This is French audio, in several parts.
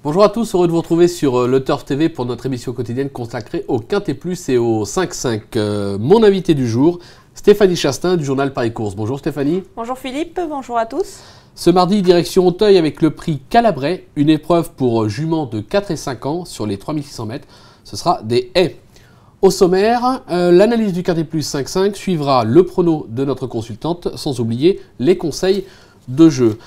Bonjour à tous, heureux de vous retrouver sur le Turf TV pour notre émission quotidienne consacrée au Quintet Plus et au 5-5. Mon invité du jour, Stéphanie Chastain du journal Paris Course. Bonjour Stéphanie. Bonjour Philippe, bonjour à tous. Ce mardi, direction Auteuil avec le prix Calabrais, une épreuve pour juments de 4 et 5 ans sur les 3600 mètres. Ce sera des haies. Au sommaire, l'analyse du Quintet Plus 5-5 suivra le prono de notre consultante, sans oublier les conseils de jeu.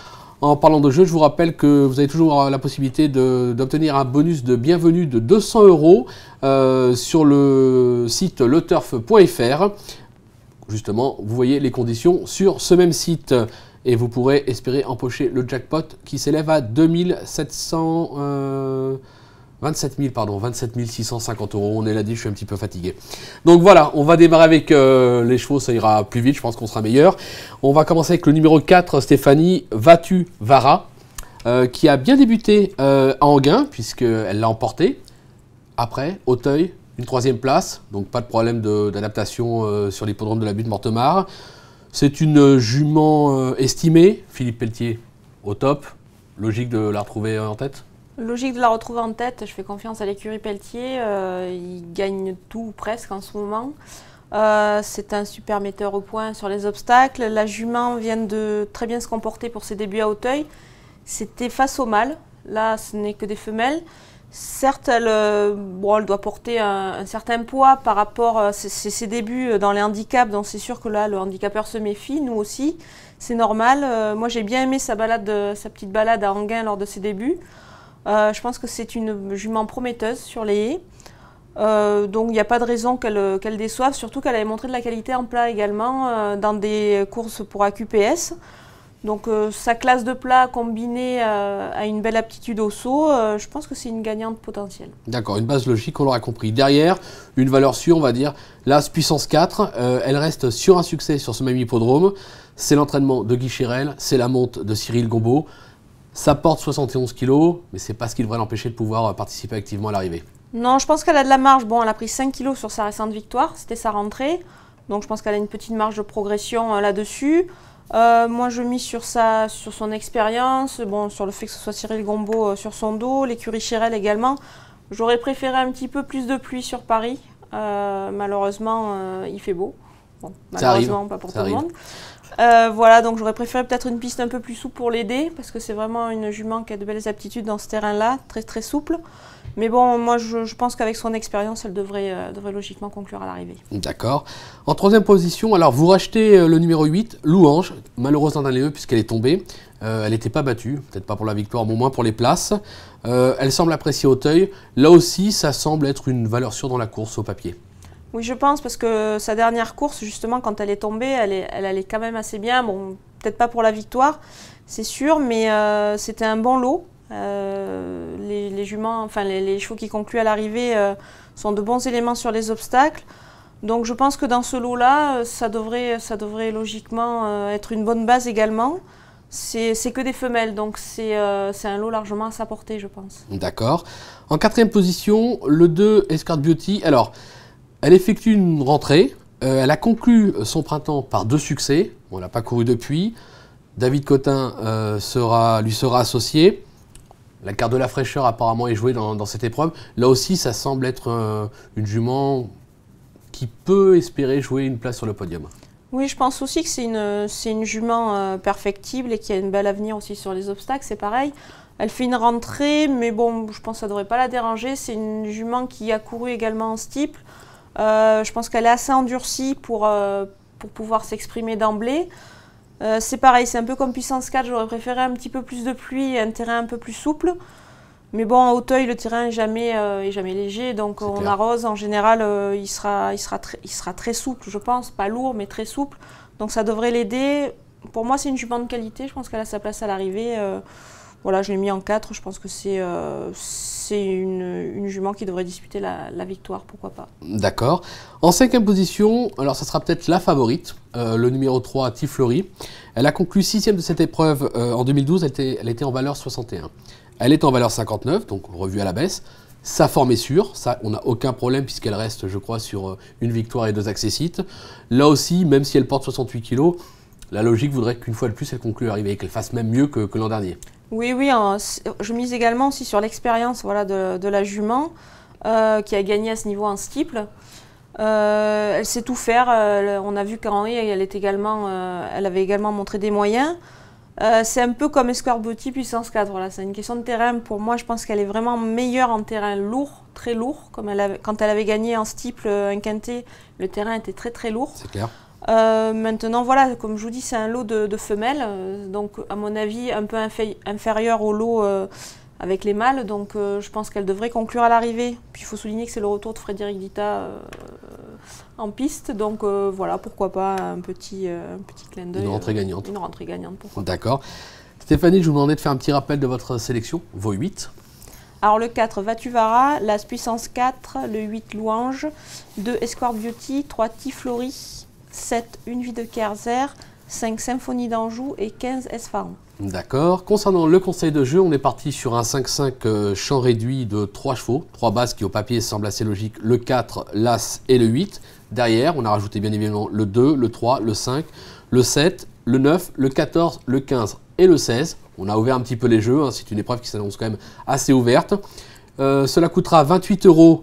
En parlant de jeu, je vous rappelle que vous avez toujours la possibilité d'obtenir un bonus de bienvenue de 200 € sur le site leturf.fr. Justement, vous voyez les conditions sur ce même site et vous pourrez espérer empocher le jackpot qui s'élève à 27 650 €. On est lundi, je suis un petit peu fatigué. Donc voilà, on va démarrer avec les chevaux, ça ira plus vite, je pense qu'on sera meilleur. On va commencer avec le numéro 4, Stéphanie Vatu Vara, qui a bien débuté à Enghien, puisqu'elle l'a emporté. Après, Auteuil, une 3e place, donc pas de problème d'adaptation sur l'hippodrome de la Butte Mortemart. C'est une jument estimée, Philippe Pelletier au top, logique de la retrouver en tête? Logique de la retrouver en tête, je fais confiance à l'écurie Pelletier, il gagne tout presque en ce moment. C'est un super metteur au point sur les obstacles. La jument vient de très bien se comporter pour ses débuts à Auteuil. C'était face au mâle, là ce n'est que des femelles. Certes, elle doit porter un certain poids par rapport à ses débuts dans les handicaps, donc c'est sûr que là le handicapeur se méfie, nous aussi, c'est normal. Moi j'ai bien aimé sa petite balade à Enghien lors de ses débuts. Je pense que c'est une jument prometteuse sur les haies. Donc il n'y a pas de raison qu'elle déçoive, surtout qu'elle avait montré de la qualité en plat également dans des courses pour AQPS. Donc sa classe de plat combinée à une belle aptitude au saut, je pense que c'est une gagnante potentielle. D'accord, une base logique, on l'aura compris. Derrière, une valeur sûre, on va dire, l'As puissance 4, elle reste sur un succès sur ce même hippodrome. C'est l'entraînement de Guy Chirel, c'est la monte de Cyril Gombeau. Ça porte 71 kg, mais ce n'est pas ce qui devrait l'empêcher de pouvoir participer activement à l'arrivée. Non, je pense qu'elle a de la marge. Bon, elle a pris 5 kg sur sa récente victoire, c'était sa rentrée. Donc je pense qu'elle a une petite marge de progression là-dessus. Moi, je mise sur son expérience, sur le fait que ce soit Cyril Gombeau sur son dos, l'écurie Chirel également. J'aurais préféré un petit peu plus de pluie sur Paris. Malheureusement, il fait beau. Bon, malheureusement, pas pour tout le monde. Voilà, donc j'aurais préféré peut-être une piste un peu plus souple pour l'aider, parce que c'est vraiment une jument qui a de belles aptitudes dans ce terrain-là, très très souple. Mais bon, moi je pense qu'avec son expérience, elle devrait logiquement conclure à l'arrivée. D'accord. En 3e position, alors vous rachetez le numéro 8, Louange, malheureuse dans les puisqu'elle est tombée. Elle n'était pas battue, peut-être pas pour la victoire, mais au moins pour les places. Elle semble apprécier Auteuil. Là aussi, ça semble être une valeur sûre dans la course au papier. Oui, je pense, parce que sa dernière course, justement, quand elle est tombée, elle allait quand même assez bien. Bon, peut-être pas pour la victoire, c'est sûr, mais c'était un bon lot. Les juments, enfin les chevaux qui concluent à l'arrivée sont de bons éléments sur les obstacles. Donc je pense que dans ce lot-là, ça devrait logiquement être une bonne base également. C'est que des femelles, donc c'est un lot largement à sa portée, je pense. D'accord. En 4e position, le 2, Escort Beauty. Alors, elle effectue une rentrée, elle a conclu son printemps par 2 succès, on n'a pas couru depuis. David Cotin lui sera associé. La carte de la fraîcheur apparemment est jouée dans cette épreuve. Là aussi, ça semble être une jument qui peut espérer jouer une place sur le podium. Oui, je pense aussi que c'est une jument perfectible et qui a une belle avenir aussi sur les obstacles, c'est pareil. Elle fait une rentrée, mais bon, je pense que ça ne devrait pas la déranger. C'est une jument qui a couru également en steeple. Je pense qu'elle est assez endurcie pour pouvoir s'exprimer d'emblée. C'est pareil, c'est un peu comme puissance 4, j'aurais préféré un petit peu plus de pluie et un terrain un peu plus souple. Mais bon, à Auteuil, le terrain n'est jamais léger, donc on arrose. En général, il sera très souple, je pense. Pas lourd, mais très souple. Donc ça devrait l'aider. Pour moi, c'est une jument de qualité. Je pense qu'elle a sa place à l'arrivée. Voilà, je l'ai mis en 4. Je pense que c'est une jument qui devrait disputer la victoire, pourquoi pas. D'accord. En 5e position, alors ça sera peut-être la favorite, le numéro 3, Tifleury. Elle a conclu 6e de cette épreuve en 2012. Elle était en valeur 61. Elle est en valeur 59, donc revue à la baisse. Sa forme est sûre, ça, on n'a aucun problème puisqu'elle reste, je crois, sur une victoire et 2 accessites. Là aussi, même si elle porte 68 kg, la logique voudrait qu'une fois de plus, elle conclue l'arrivée et qu'elle fasse même mieux que l'an dernier. Oui, oui, je mise également aussi sur l'expérience voilà, de la jument qui a gagné à ce niveau en steeple. Elle sait tout faire. On a vu qu'Henri, elle avait également montré des moyens. C'est un peu comme Escort Beauty puissance 4. Voilà, c'est une question de terrain. Pour moi, je pense qu'elle est vraiment meilleure en terrain lourd, très lourd. Quand elle avait gagné en steeple un quintet, le terrain était très très lourd. C'est clair. Maintenant, voilà, comme je vous dis, c'est un lot de femelles. Donc, à mon avis, un peu inférieur au lot avec les mâles. Donc, je pense qu'elle devrait conclure à l'arrivée. Puis, il faut souligner que c'est le retour de Frédéric Dita en piste. Donc, voilà, pourquoi pas un petit clin d'œil. Une rentrée gagnante. Une rentrée gagnante, pourquoi pas. D'accord. Stéphanie, je vous demandais de faire un petit rappel de votre sélection, vos 8. Alors, le 4, Vatuvara, l'As puissance 4, le 8, Louange, 2, Escort Beauty, 3, Tiflori, 7, Une vie de Kerzer, 5, Symphonie d'Anjou et 15, Esfahan. D'accord. Concernant le conseil de jeu, on est parti sur un 5-5 champ réduit de 3 chevaux, 3 bases qui au papier semblent assez logiques, le 4, l'As et le 8. Derrière, on a rajouté bien évidemment le 2, le 3, le 5, le 7, le 9, le 14, le 15 et le 16. On a ouvert un petit peu les jeux, hein. C'est une épreuve qui s'annonce quand même assez ouverte. Cela coûtera 28 €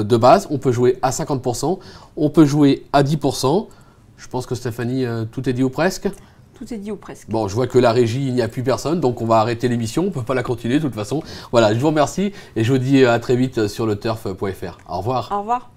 de base, on peut jouer à 50%, on peut jouer à 10%. Je pense que Stéphanie, tout est dit ou presque. Tout est dit ou presque. Bon, je vois que la régie, il n'y a plus personne, donc on va arrêter l'émission, on ne peut pas la continuer de toute façon. Voilà, je vous remercie et je vous dis à très vite sur le turf.fr. Au revoir. Au revoir.